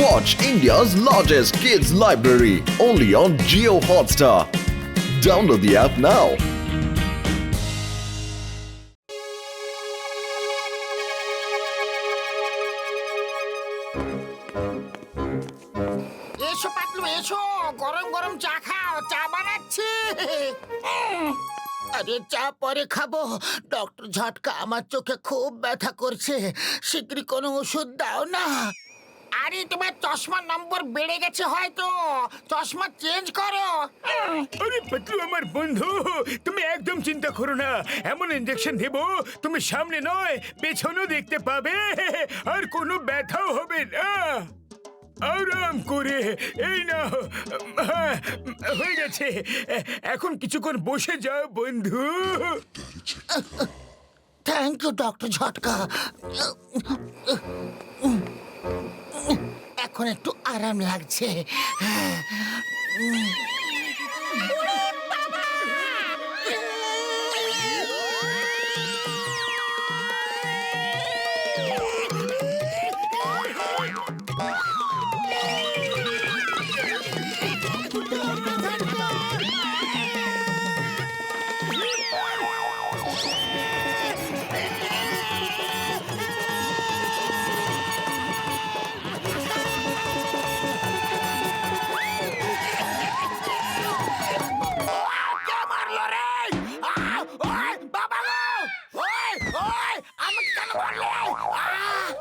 Watch India's largest kids library only on Jio Hotstar. Download the app now. এসো পাতলু এসো, গরম গরম চা খাও, চা বানাচ্ছি। আরে চা পরে খাবো। ডক্টর ঝটকা আমার চোখে খুব ব্যথা করছে, শীঘ্রই কোনো ওষুধ দাও না। আরে তোমার চশমার নম্বর বেড়ে গেছে হয়তো, চশমা চেঞ্জ করো। আরে পাতলু আমার বন্ধু, তুমি একদম চিন্তা করো না। এমন ইনজেকশন দেব তুমি সামনে নয় পেছনেও দেখতে পাবে, আর কোনো ব্যথাও হবে না। আরাম করে, এই না হয়ে গেছে। এখন কিছুক্ষণ বসে যাও বন্ধু। থ্যাংক ইউ ডক্টর ঝটকা। এখন একটু আরাম লাগছে।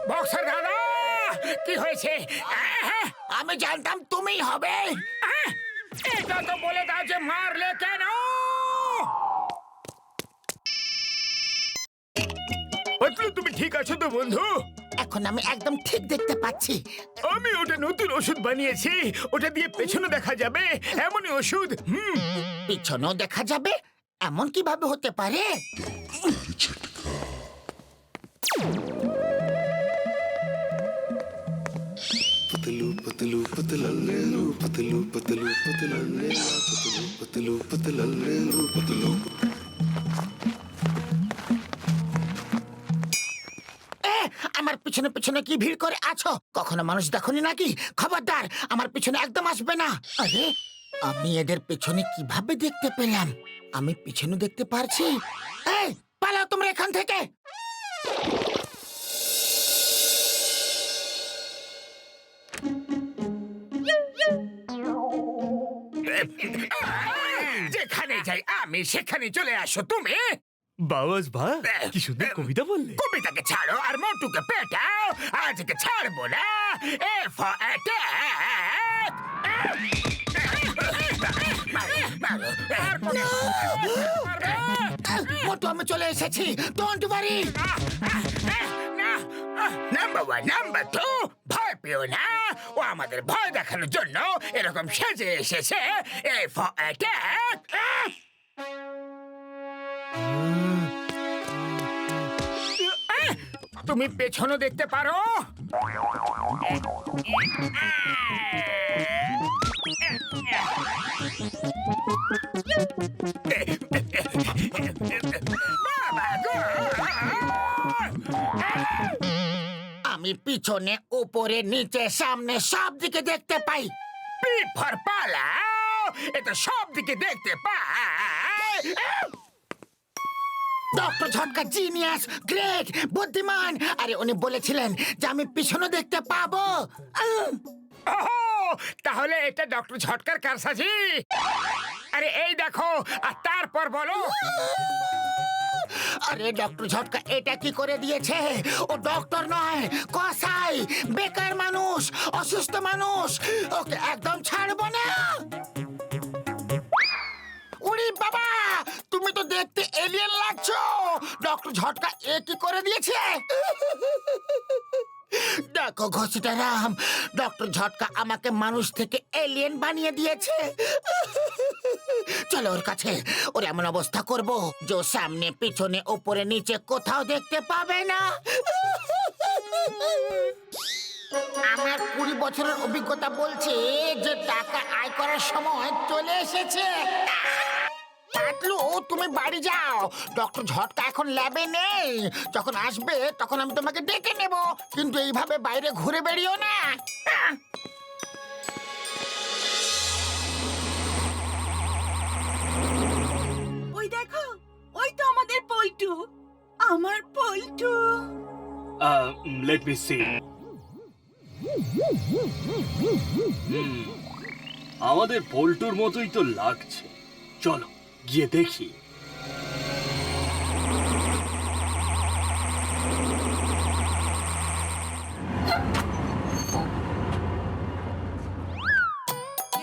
বক্সার দাদা, কি হয়েছে? আমি জানতাম তুমিই হবে। এটা তো বলে দাও যে মারলে কেন? পাতলু তুমি ঠিক আছো তো বন্ধু? এখন আমি একদম ঠিক দেখতে পাচ্ছি। আমি ওটা নতুন ওষুধ বানিয়েছি, ওটা দিয়ে পেছনে দেখা যাবে এমনই ওষুধ। পিছনেও দেখা যাবে এমন কিভাবে হতে পারে? पतलू पतलू पतलल्लू पतलू पतलू पतलल्लू पतलू पतलू पतलल्लू पतलू। আমার পিছনে পিছনে কি ভিড় করে আছো? কখনো মানুষ দেখনি নাকি? খবরদার আমার পিছনে একদম আসবে না। আরে আমি এদের পিছনে কিভাবে দেখতে পেলাম? আমি পিছনে দেখতে পারছি। এই পালাও তোমরা এখান থেকে। যেখানে যাই আমি সেখানে চলে আসো তুমি। বাবাস ভা কি সুন্দর কবিতা বললে। কবিতাকে ছাড়ো আর মোটুকে পেটাও, আজকে ছাড়বো না। A for attack. মোটু আমি চলে এসেছি, don't worry. Number one, number two, ভয় পেও না। ও আমাদের ভয় দেখানোর জন্য এরকম সেজে এসেছে। A for attack. তুমি পেছনও দেখতে পারো। আমি পিছনে উপরে নিচে সামনে সব দিকে দেখতে পাই। পিফর পালাও, এটা সব দিকে দেখতে পাই। ডক্টর ঝটকা জিনিয়াস, গ্রেট, বুদ্ধিমান। আরে উনি বলেছিলেন যে আমি পিছনে দেখতে পাবো। ওহো, তাহলে এটা ডক্টর ঝটকার কারসাজি। আরে এই দেখো, আর তারপর বলো। আরে ডক্টর ঝটকা এটা কি করে দিয়েছে? ও ডক্টর নয়, কসাই, বেকার মানুষ, অসুস্থ মানুষ। ওকে একদম ছাড়বো না। উড়ি বাবা, তুমি তো দেখতে এলিয়েন লাগছো। ডক্টর ঝটকা এ কি করে দিয়েছে? দেখো ঘসিটারাম, ডক্টর ঝটকা আমাকে মানুষ থেকে এলিয়েন বানিয়ে দিয়েছে। চলো ওর কাছে, ওর এমন অবস্থা করব যে ও সামনে পিছনে উপরে নিচে কোথাও দেখতে পাবে না। আমার 20 বছরের অভিজ্ঞতা বলছে যে টাকা আয় করার সময় চলে এসেছে। পাতলু তুমি বাড়ি যাও, ডক্টর ঝটকা এখন ল্যাবে নেই। যখন আসবে তখন আমি তোমাকে ডেকে নেব, কিন্তু এইভাবে বাইরে ঘুরে বেরিও না। ওই দেখো, ওই তো আমাদের পল্টু, আমার পল্টু। Let me C. আমাদের পল্টুর মতোই তো লাগছে, চলো গিয়ে দেখি।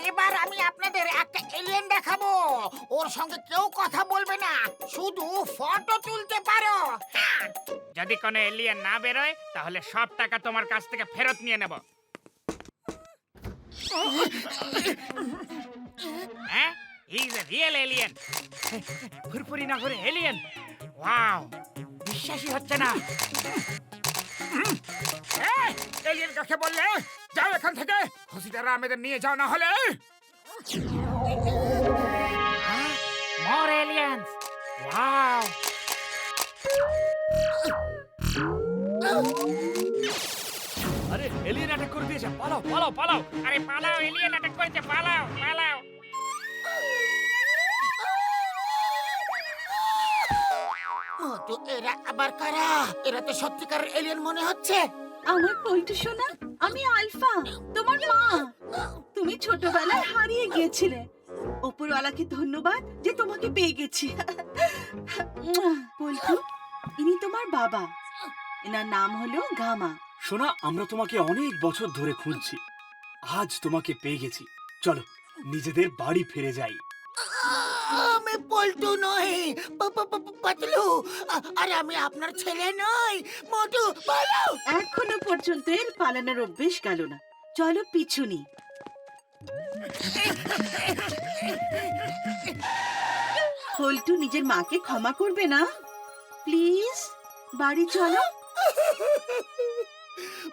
এবার আমি আপনাদের একটা এলিয়েন দেখাবো। ওর সঙ্গে কেউ কথা বলবে না, শুধু ফটো তুলতে পারো। হ্যাঁ। যদি কোনো এলিয়েন না বেরোয় তাহলে সব টাকা তোমার কাছ থেকে ফেরত নিয়ে নেব। হ্যাঁ, he is a real alien. Furfuri নগরে এলিয়েন, ওয়াও, বিশ্বাসই হচ্ছে না। এলিয়েন কাকে বললে? যাও এখান থেকে, খুশিদাররা আমাদের নিয়ে যাও, না হলে মোর এলিয়েন্স, ওয়াও। আরে এলিয়েন অ্যাটাক করে দিয়েছে, পালাও পালাও পালাও। আরে পালাও, এলিয়েন অ্যাটাক করেছে, পালাও পালাও। মোটু, এরা আবার কারা? এরা তো সত্যিকারের এলিয়েন মনে হচ্ছে। আমার পল্টু সোনা, আমি আলফা, তোমার মা। তুমি ছোটবেলায় হারিয়ে গিয়েছিলে, ওপরওয়ালাকে ধন্যবাদ যে তোমাকে পেয়ে গেছি। পল্টু, ইনি তোমার বাবা, এনার নাম হলো গামা। সোনা, আমরা তোমাকে অনেক বছর ধরে খুঁজছি, আজ তোমাকে পেয়ে গেছি। চলো নিজেদের বাড়ি ফিরে যাই। আমি পল্টু নই, পাতলু। আরে আমি আপনার ছেলে নই। মোটু, পালাও। এখনো পর্যন্ত এর পালানোর অভ্যেস গেল না, চলো পিছুনি। পল্টু নিজের মাকে ক্ষমা করবে না, প্লিজ বাড়ি চলো।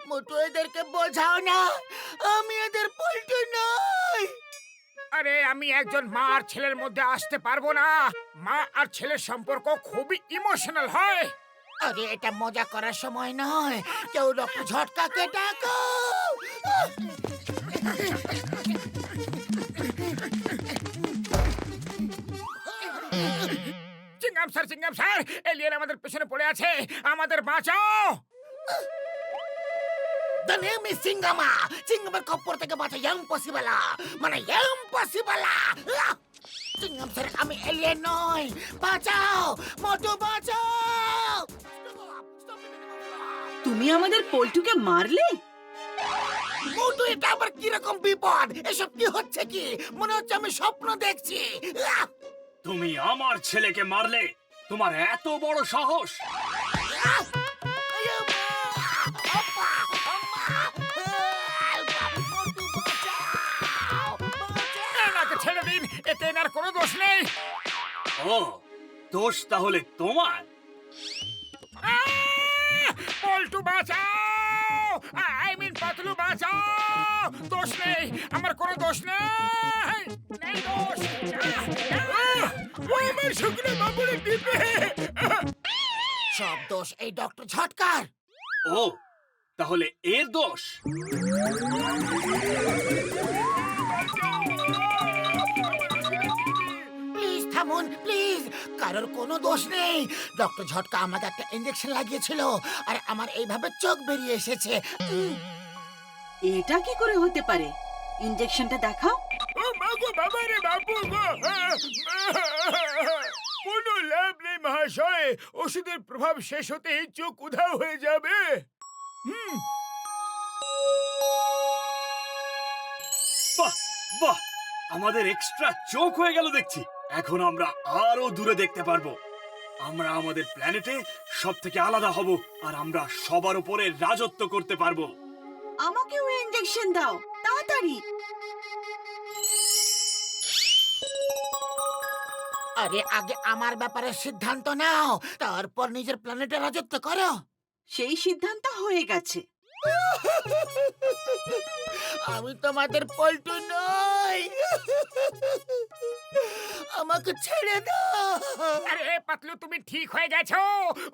মোটু, এদেরকে বোঝাও না, আমি এদের পল্টু নই। আরে আমি একজন মা আর ছেলের মধ্যে আসতে পারবো না। মা আর ছেলের সম্পর্ক খুবই ইমোশনাল হয়। আরে এটা মজা করার সময় নয়, কেউ ডক্টর ঝটকাকে ডাকো। চিংগাম স্যার, এলিয়েন আমাদের পেছনে পড়ে আছে, আমাদের বাঁচাও। The name is Singama. চিংগামের খপ্পর থেকে বাঁচা ইম্পসিবল, মানে ইম্পসিবল। চিংগাম স্যার, আমি এলিয়েন নই, বাঁচাও মোটু, বাঁচাও। তুমি আমাদের পল্টুকে মারলে? মোটু, এটা আবার কিরকম বিপদ? এসব কি হচ্ছে? কি মনে হচ্ছে আমি স্বপ্ন দেখছি। তুমি আমার ছেলেকে মারলে? তোমার এত বড় সাহস? এনাকে ছেড়ে দিন, এতে এনার কোনো দোষ নেই। ও, দোষ তাহলে তোমার? পল্টু বাঁচাও, আই মিন পাতলু বাঁচাও। দোষ নেই, আমার কোনো দোষ নেই, নেই দোষ। ও আমার শুকনো বাবুরে দিবে। সব দোষ এই ডক্টর ঝটকার। ও, তাহলে এর দোষ? প্লিজ থামুন, প্লিজ। কারোর কোনো দোষ নেই। ডক্টর ঝটকা আমাকে একটা ইঞ্জেকশন লাগিয়েছিল, আর আমার এইভাবে চোখ বেরিয়ে এসেছে। এটা কি করে হতে পারে? ইনজেকশনটা দেখাও। ও মা গো, বাবা রে বাপু গো। কোনো লাভ নেই মহাশয়, ওষুধের প্রভাব শেষ হতেই চোখ উধাও হয়ে যাবে। বাহ বাহ, আমাদের এক্সট্রা চোখ হয়ে গেল দেখছি। এখন আমরা আরো দূরে দেখতে পারবো। আমরা আমাদের প্ল্যানেটে সব থেকে আলাদা হব, আর আমরা সবার উপরে রাজত্ব করতে পারবো। আমাকেও ইনজেকশন দাও তাড়াতাড়ি। আরে আগে আমার ব্যাপারে সিদ্ধান্ত নাও, তারপর নিজের প্ল্যানেটে রাজত্ব করো। সেই সিদ্ধান্ত হয়ে গেছে। আমি তোমাদের পল্টু নই। আমাকে ছেড়ে দাও। আরে পাতলু তুমি ঠিক হয়ে গেছো,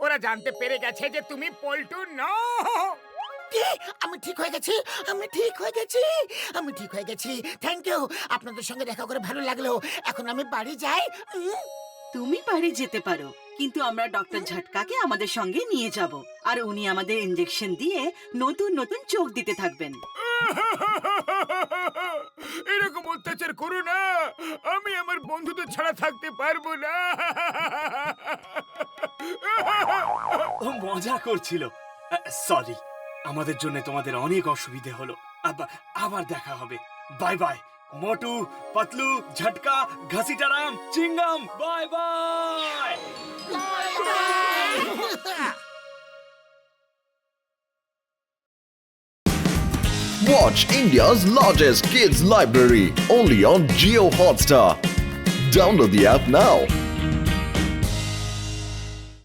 ওরা জানতে পেরে গেছে যে তুমি পল্টু নও। কি? আমি ঠিক হয়ে গেছি, আমি ঠিক হয়ে গেছি, আমি ঠিক হয়ে গেছি। থ্যাংক ইউ, আপনাদের সঙ্গে দেখা করে ভালো লাগলো। এখন আমি বাড়ি যাই। তুমি বাড়ি যেতে পারো, কিন্তু আমরা ডক্টর ঝটকাকে আমাদের সঙ্গে নিয়ে যাব, আর উনি আমাদের ইনজেকশন দিয়ে নতুন নতুন চোখ দিতে থাকবেন। এরকম অত্যাচার করো না, আমি আমার বন্ধুদের ছাড়া থাকতে পারবো না। ও মজা করছিল। সরি, আমাদের জন্য তোমাদের অনেক অসুবিধে হলো। আবার দেখা হবে। Bye bye Motu, Patlu, Jhatka, Ghasitaram, Chingam. Bye bye. Watch India's largest kids library only on Geo Hotstar. Download the app now.